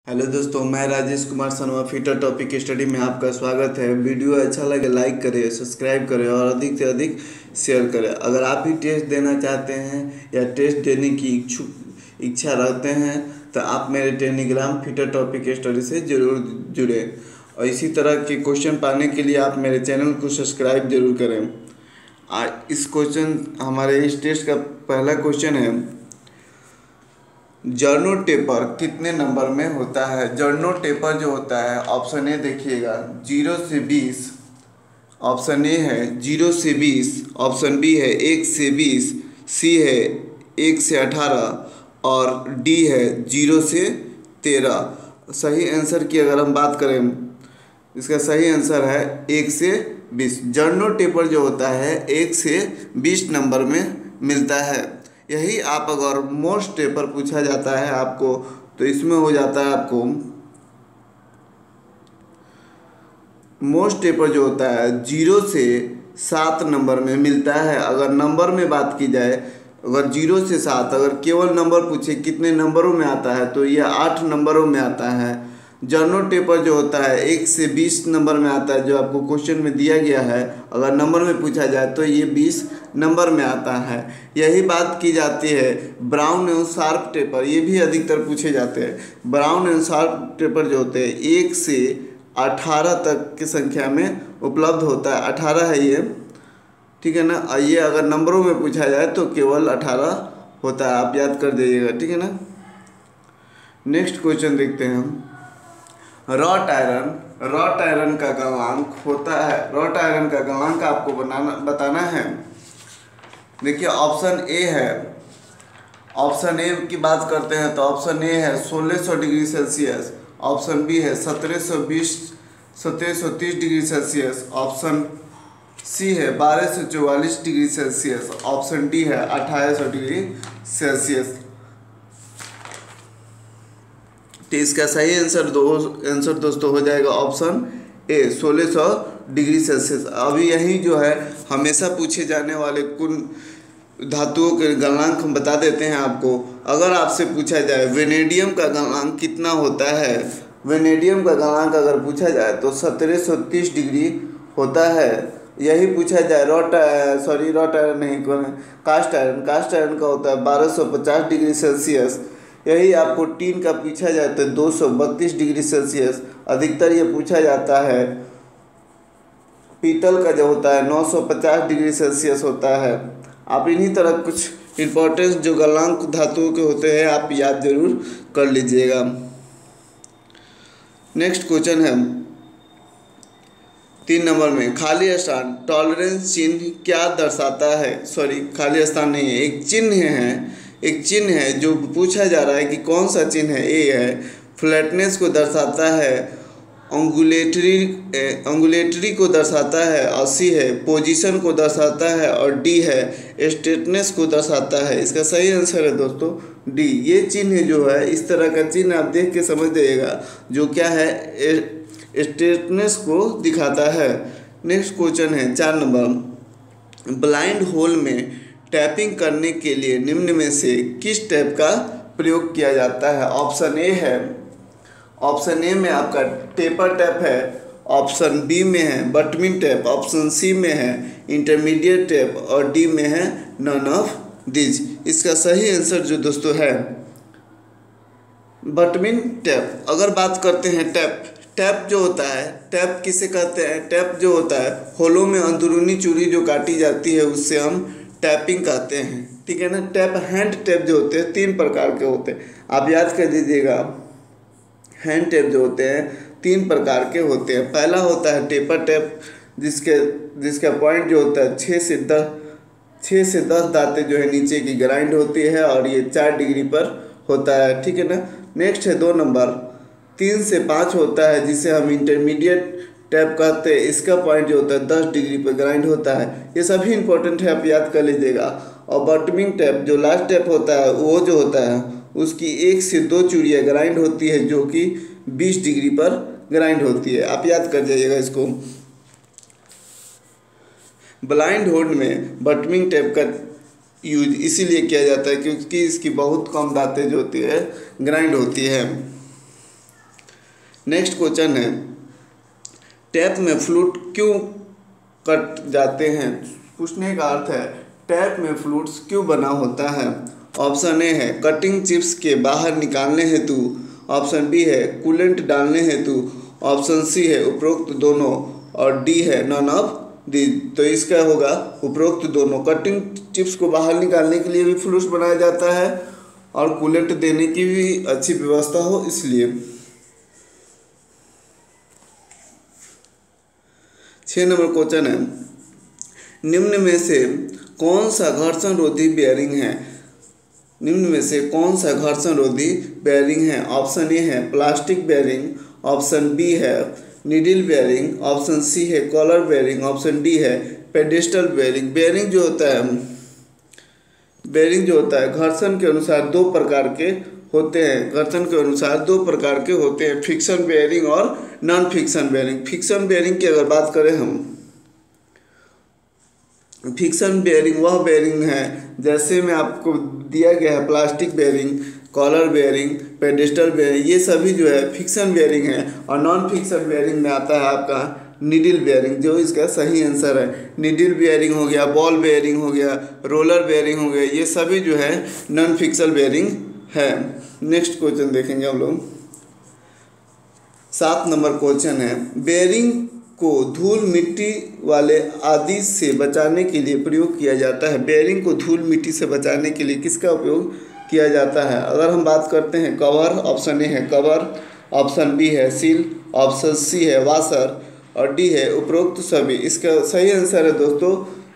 Hello दोस्तों, मैं राजेश कुमार सनवा फिटर टॉपिक स्टडी में आपका स्वागत है। वीडियो अच्छा लगे लाइक करें, सब्सक्राइब करें और अधिक से अधिक शेयर करें। अगर आप भी टेस्ट देना चाहते हैं या टेस्ट देने की इच्छा रखते हैं तो आप मेरे टेलीग्राम फिटर टॉपिक स्टडी से ज़रूर जुड़ें और इसी तरह के क्वेश्चन पाने के लिए आप मेरे चैनल को सब्सक्राइब जरूर करें। इस क्वेश्चन हमारे इस टेस्ट का पहला क्वेश्चन है, जर्नो टेपर कितने नंबर में होता है। जर्नो टेपर जो होता है, ऑप्शन ए देखिएगा 0 से 20, ऑप्शन ए है 0 से 20, ऑप्शन बी है 1 से 20, सी है 1 से 18 और डी है 0 से 13। सही आंसर की अगर हम बात करें, इसका सही आंसर है 1 से 20। जर्नो टेपर जो होता है 1 से 20 नंबर में मिलता है। यही आप अगर मोस्ट टेपर पूछा जाता है आपको तो इसमें हो जाता है आपको मोस्ट टेपर जो होता है 0 से 7 नंबर में मिलता है। अगर नंबर में बात की जाए, अगर 0 से 7 अगर केवल नंबर पूछे कितने नंबरों में आता है तो यह 8 नंबरों में आता है। जर्नो टेपर जो होता है 1 से 20 नंबर में आता है, जो आपको क्वेश्चन में दिया गया है। अगर नंबर में पूछा जाए तो ये 20 नंबर में आता है। यही बात की जाती है ब्राउन एवं शार्प टेपर, ये भी अधिकतर पूछे जाते हैं। ब्राउन एवं शार्प टेपर जो होते हैं 1 से 18 तक की संख्या में उपलब्ध होता है। 18 है ये, ठीक है ना। ये अगर नंबरों में पूछा जाए तो केवल 18 होता है, आप याद कर दीजिएगा, ठीक है ना। नेक्स्ट क्वेश्चन देखते हैं हम। रॉट आयरन का गलनांक होता है। रॉट आयरन का गलनांक आपको बताना है। देखिए ऑप्शन ए है, ऑप्शन ए की बात करते हैं तो ऑप्शन ए है 1600 डिग्री सेल्सियस, ऑप्शन बी है 1730 डिग्री सेल्सियस, ऑप्शन सी है 1244 डिग्री सेल्सियस, ऑप्शन डी है 2800 डिग्री सेल्सियस। तो इसका सही आंसर दोस्तों हो जाएगा ऑप्शन ए 1600 डिग्री सेल्सियस। अभी यही जो है हमेशा पूछे जाने वाले कुल धातुओं के गलनांक हम बता देते हैं आपको। अगर आपसे पूछा जाए वेनेडियम का गलनांक कितना होता है, वेनेडियम का गलनांक अगर पूछा जाए तो 1730 डिग्री होता है। यही पूछा जाए रॉट आयरन नहीं, कास्ट आयरन का होता है 1250 डिग्री सेल्सियस। यही आपको टीन का पूछा जाए तो 232 डिग्री सेल्सियस। अधिकतर ये पूछा जाता है। पीतल का जो होता है 950 डिग्री सेल्सियस होता है। आप इन्हीं तरह कुछ इम्पोर्टेंस जो गलनांक धातुओं के होते हैं आप याद जरूर कर लीजिएगा। नेक्स्ट क्वेश्चन है 3 नंबर में, खाली स्थान टॉलरेंस चिन्ह क्या दर्शाता है। खाली स्थान नहीं है, एक चिन्ह है जो पूछा जा रहा है कि कौन सा चिन्ह है। ए है फ्लैटनेस को दर्शाता है, अंगुलेटरी को दर्शाता है, और सी है पोजीशन को दर्शाता है, और डी है स्ट्रेटनेस को दर्शाता है। इसका सही आंसर है दोस्तों डी। ये चिन्ह जो है इस तरह का चिन्ह आप देख के समझ जाइएगा, जो क्या है स्ट्रेटनेस को दिखाता है। नेक्स्ट क्वेश्चन है 4 नंबर, ब्लाइंड होल में टैपिंग करने के लिए निम्न में से किस टैप का प्रयोग किया जाता है। ऑप्शन ए है, ऑप्शन ए में आपका टेपर टैप है, ऑप्शन बी में है बटमिन टैप, ऑप्शन सी में है इंटरमीडिएट टैप और डी में है नन ऑफ दिस। इसका सही आंसर जो दोस्तों है बटमिन टैप। अगर बात करते हैं टैप जो होता है, टैप किसे कहते हैं। टैप जो होता है होलों में अंदरूनी चूड़ी जो काटी जाती है उससे हम टैपिंग कहते हैं, ठीक है ना। टैप हैंड टैप जो होते हैं 3 प्रकार के होते हैं, आप याद कर दीजिएगा। हैंड टैप जो होते हैं 3 प्रकार के होते हैं। पहला होता है टेपर टैप, जिसका पॉइंट जो होता है 6 से 10 दांतें जो है नीचे की ग्राइंड होती है और ये 4 डिग्री पर होता है, ठीक है ना। नेक्स्ट है 2 नंबर 3 से 5 होता है, जिसे हम इंटरमीडिएट टैप कहते हैं। इसका पॉइंट जो होता है 10 डिग्री पर ग्राइंड होता है। ये सभी इंपॉर्टेंट है, आप याद कर लीजिएगा। और बटमिंग टैप जो लास्ट टैप होता है वो जो होता है उसकी 1 से 2 चूड़ियाँ ग्राइंड होती है, जो कि 20 डिग्री पर ग्राइंड होती है। आप याद कर जाइएगा इसको। ब्लाइंड होल में बटमिंग टैप का यूज इसीलिए किया जाता है क्योंकि इसकी बहुत कम दांतें जो होती है ग्राइंड होती है। नेक्स्ट क्वेश्चन है, टैप में फ्लूट क्यों कट जाते हैं? पूछने का अर्थ है टैप में फ्लूट्स क्यों बना होता है? ऑप्शन ए है कटिंग चिप्स के बाहर निकालने हेतु, ऑप्शन बी है कूलेंट डालने हेतु, ऑप्शन सी है उपरोक्त दोनों, और डी है नन ऑफ दी। तो इसका होगा उपरोक्त दोनों। कटिंग चिप्स को बाहर निकालने के लिए भी फ्लूट्स बनाया जाता है और कूलेंट देने की भी अच्छी व्यवस्था हो इसलिए। 6 नंबर क्वेश्चन है, निम्न में से कौन सा घर्षण रोधी बेयरिंग है? निम्न में से कौन सा घर्षण रोधी बेयरिंग है? ऑप्शन ए है प्लास्टिक बेयरिंग, ऑप्शन बी है नीडल बेयरिंग, ऑप्शन सी है कॉलर बेयरिंग, ऑप्शन डी है पेडेस्टल बेयरिंग। बेयरिंग जो होता है घर्षण के अनुसार दो प्रकार के होते हैं। घर्षण के अनुसार दो प्रकार के होते हैं, फिक्शन बेयरिंग और non fiction bearing. Fiction bearing की अगर बात करें हम, फिक्शन बेयरिंग वह बेयरिंग है जैसे में आपको दिया गया है plastic bearing, collar bearing, pedestal bearing, ये सभी जो है फिक्शन बेयरिंग है। और नॉन फिक्शन बेयरिंग में आता है आपका नीडल बेयरिंग, जो इसका सही आंसर है। नीडल बेयरिंग हो गया, बॉल बेयरिंग हो गया, रोलर बेयरिंग हो गया, ये सभी जो है नॉन फिक्शन बेयरिंग है। नेक्स्ट क्वेश्चन देखेंगे हम लोग। 7 नंबर क्वेश्चन है, बेयरिंग को धूल मिट्टी वाले आदि से बचाने के लिए प्रयोग किया जाता है। बेयरिंग को धूल मिट्टी से बचाने के लिए किसका उपयोग किया जाता है? अगर हम बात करते हैं कवर, ऑप्शन ए है कवर, ऑप्शन बी है सील, ऑप्शन सी है वाशर, और डी है उपरोक्त सभी। इसका सही आंसर है दोस्तों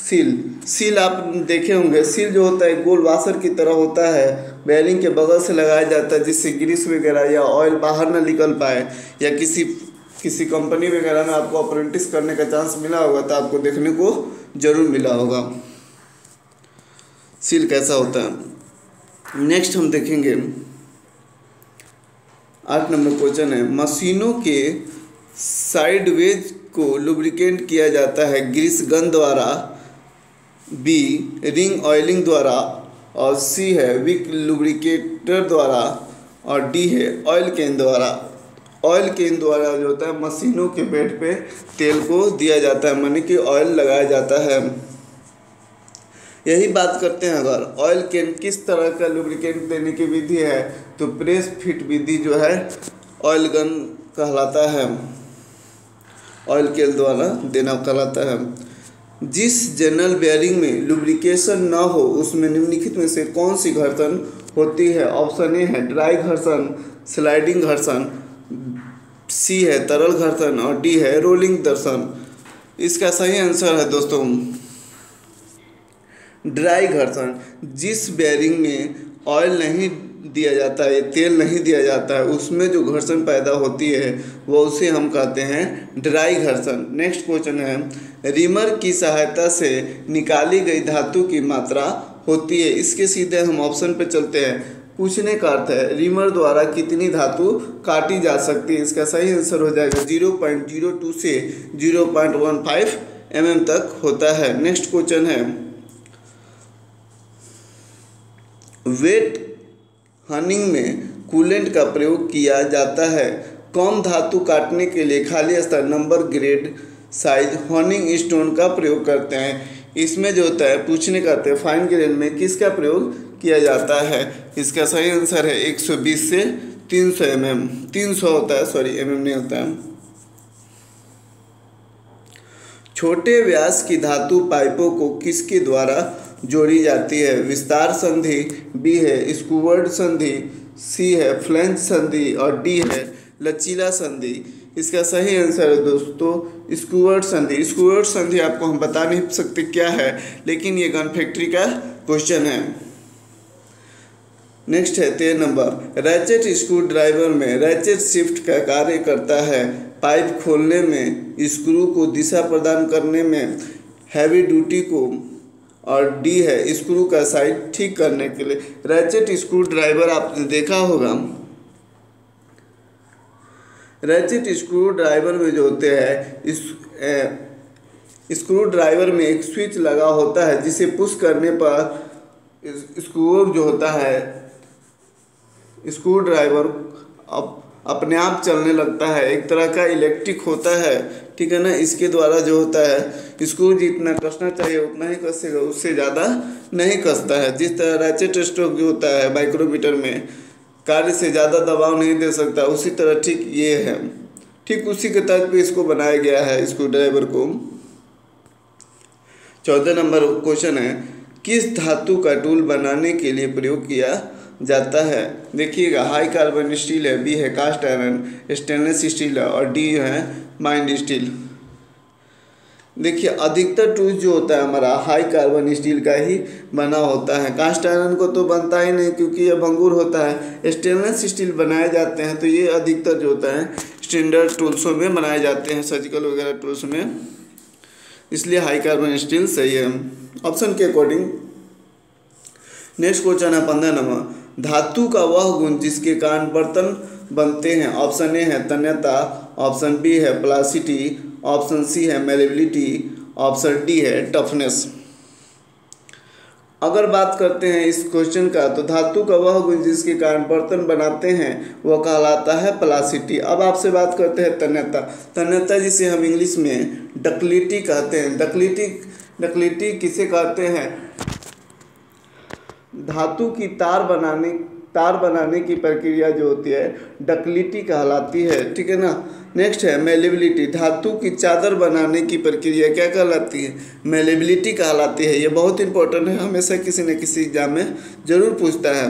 सील। सील आप देखे होंगे, सील जो होता है गोल वाशर की तरह होता है, बेयरिंग के बगल से लगाया जाता है जिससे ग्रीस वगैरह या ऑयल बाहर ना निकल पाए। या किसी कंपनी वगैरह में आपको अप्रेंटिस करने का चांस मिला होगा तो आपको देखने को जरूर मिला होगा सील कैसा होता है। नेक्स्ट हम देखेंगे 8 नंबर क्वेश्चन है, मशीनों के साइडवेज को लुब्रिकेट किया जाता है ग्रीस गन द्वारा, बी रिंग ऑयलिंग द्वारा, और सी है विक लुब्रिकेटर द्वारा, और डी है ऑयल कैन द्वारा। ऑयल कैन द्वारा जो होता है मशीनों के बेड पे तेल को दिया जाता है, माने कि ऑयल लगाया जाता है। यही बात करते हैं, अगर ऑयल कैन किस तरह का लुब्रिकेंट देने की विधि है तो प्रेस फिट विधि जो है ऑयल गन कहलाता है, ऑयल कैन द्वारा देना कहलाता है। जिस जनरल बेयरिंग में लुब्रिकेशन ना हो उसमें निम्नलिखित में से कौन सी घर्षण होती है? ऑप्शन ए है ड्राई घर्षण, स्लाइडिंग घर्षण, सी है तरल घर्षण, और डी है रोलिंग घर्षण। इसका सही आंसर है दोस्तों ड्राई घर्षण। जिस बेयरिंग में ऑयल नहीं दिया जाता है, तेल नहीं दिया जाता है, उसमें जो घर्षण पैदा होती है वो उसे हम कहते हैं ड्राई घर्षण। नेक्स्ट क्वेश्चन है, रीमर की सहायता से निकाली गई धातु की मात्रा होती है। इसके सीधे हम ऑप्शन पे चलते हैं। पूछने का अर्थ है रीमर द्वारा कितनी धातु काटी जा सकती है? इसका सही आंसर हो जाएगा 0.02 से 0.15 mm तक होता है। नेक्स्ट क्वेश्चन है, वेट हनिंग में कूलेंट का प्रयोग किया जाता है। कम धातु काटने के लिए खाली स्तर, number, grade, size honing stone का प्रयोग करते हैं। इसमें जो होता है पूछने का अर्थ है फाइन ग्रेन में किसका प्रयोग किया जाता है? इसका सही आंसर है 120 से 300 mm, 300 होता है, सॉरी mm नहीं होता है। छोटे व्यास की धातु पाइपों को किसके द्वारा जोड़ी जाती है? विस्तार संधि, बी है स्कूवर्ड संधि, सी है फ्लेंज संधि, और डी है लचीला संधि। इसका सही आंसर है दोस्तों स्कूवर्ड संधि। स्कूवर्ड संधि आपको हम बता नहीं सकते क्या है, लेकिन ये गन फैक्ट्री का क्वेश्चन है। नेक्स्ट है 13 नंबर, रैचेट स्क्रू ड्राइवर में रैचेट शिफ्ट का कार्य करता है। पाइप खोलने में, स्क्रू को दिशा प्रदान करने में, हैवी ड्यूटी को, और डी है स्क्रू का साइज ठीक करने के लिए। रैचेट स्क्रू ड्राइवर आपने देखा होगा, रैचेट स्क्रू ड्राइवर में जो होते हैं स्क्रू ड्राइवर में एक स्विच लगा होता है जिसे पुश करने पर स्क्रू जो होता है स्क्रू ड्राइवर अपने आप चलने लगता है, एक तरह का इलेक्ट्रिक होता है, ठीक है ना। इसके द्वारा जो होता है इसको जितना कसना चाहिए उतना ही कसेगा, उससे ज़्यादा नहीं कसता है। जिस तरह रैचेट स्ट्रोक जो होता है माइक्रोमीटर में कार्य से ज़्यादा दबाव नहीं दे सकता, उसी तरह ठीक ये है, ठीक उसी के तर्ज पे इसको बनाया गया है स्क्रू ड्राइवर को। 14 नंबर क्वेश्चन है, किस धातु का टूल बनाने के लिए प्रयोग किया जाता है। देखिएगा, हाई कार्बन स्टील है, बी है कास्ट आयरन, स्टेनलेस स्टील है और डी है माइंड स्टील। देखिए अधिकतर टूल्स जो होता है हमारा हाई कार्बन स्टील का ही बना होता है। कास्ट आयरन को तो बनता ही नहीं क्योंकि ये भंगुर होता है। स्टेनलेस स्टील बनाए जाते हैं, तो ये अधिकतर जो होता है स्टैंडर्ड टूल्सों में बनाए जाते हैं, सर्जिकल वगैरह टूल्स में, इसलिए हाई कार्बन स्टील सही है ऑप्शन के अकॉर्डिंग। नेक्स्ट क्वेश्चन है 15 नंबर, धातु का वह गुण जिसके कारण बर्तन बनते हैं। ऑप्शन ए है तन्यता, ऑप्शन बी है प्लासिटी, ऑप्शन सी है मेलेबिलिटी, ऑप्शन डी है टफनेस। अगर बात करते हैं इस क्वेश्चन का, तो धातु का वह गुण जिसके कारण बर्तन बनाते हैं वह कहलाता है प्लासिटी। अब आपसे बात करते हैं तन्यता। तन्यता जिसे हम इंग्लिश में डक्टिलिटी कहते हैं। डक्टिलिटी किसे कहते हैं? धातु की तार बनाने की प्रक्रिया जो होती है डक्टिलिटी कहलाती है, ठीक है ना। नेक्स्ट है मेलेबिलिटी, धातु की चादर बनाने की प्रक्रिया क्या कहलाती है? मेलेबिलिटी कहलाती है। ये बहुत इंपॉर्टेंट है, हमेशा किसी न किसी एग्जाम में जरूर पूछता है।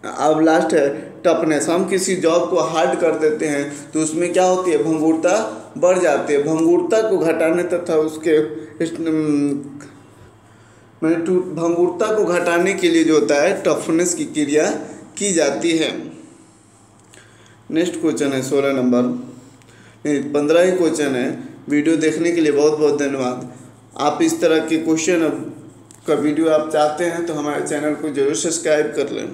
अब लास्ट है टफनेस, हम किसी जॉब को हार्ड कर देते हैं तो उसमें क्या होती है? भंगुरता बढ़ जाती है। भंगुरता को घटाने तथा उसके भंगुरता को घटाने के लिए जो होता है टफनेस की क्रिया की जाती है। नेक्स्ट क्वेश्चन है 16 नंबर, 15 ही क्वेश्चन है। वीडियो देखने के लिए बहुत बहुत धन्यवाद। आप इस तरह के क्वेश्चन का वीडियो आप चाहते हैं तो हमारे चैनल को जरूर सब्सक्राइब कर लें।